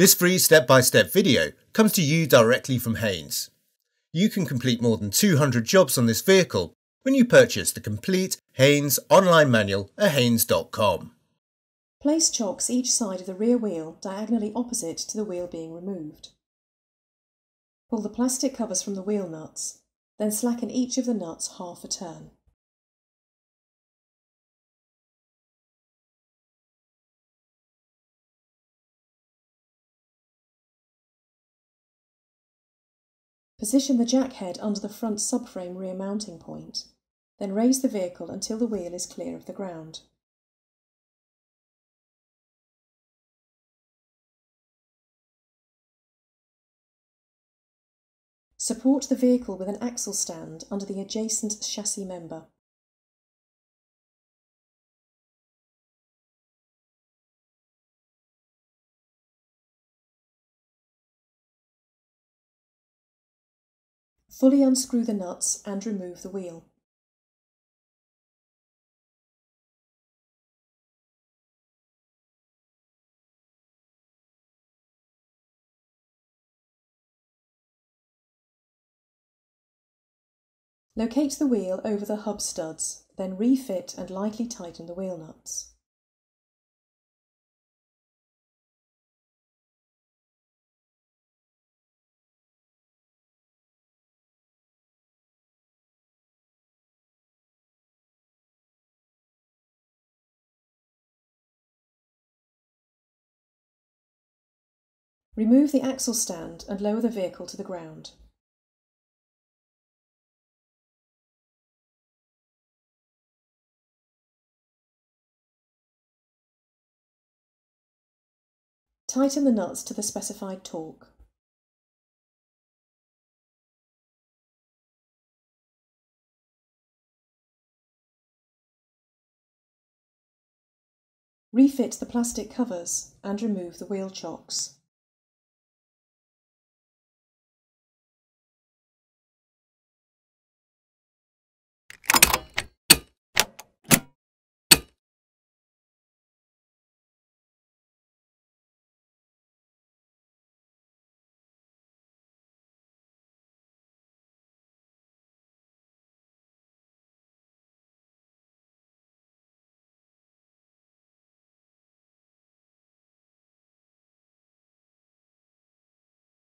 This free step-by-step video comes to you directly from Haynes. You can complete more than 200 jobs on this vehicle when you purchase the complete Haynes online manual at haynes.com. Place chocks each side of the rear wheel diagonally opposite to the wheel being removed. Pull the plastic covers from the wheel nuts, then slacken each of the nuts half a turn. Position the jack head under the front subframe rear mounting point, then raise the vehicle until the wheel is clear of the ground. Support the vehicle with an axle stand under the adjacent chassis member. Fully unscrew the nuts and remove the wheel. Locate the wheel over the hub studs, then refit and lightly tighten the wheel nuts. Remove the axle stand and lower the vehicle to the ground. Tighten the nuts to the specified torque. Refit the plastic covers and remove the wheel chocks.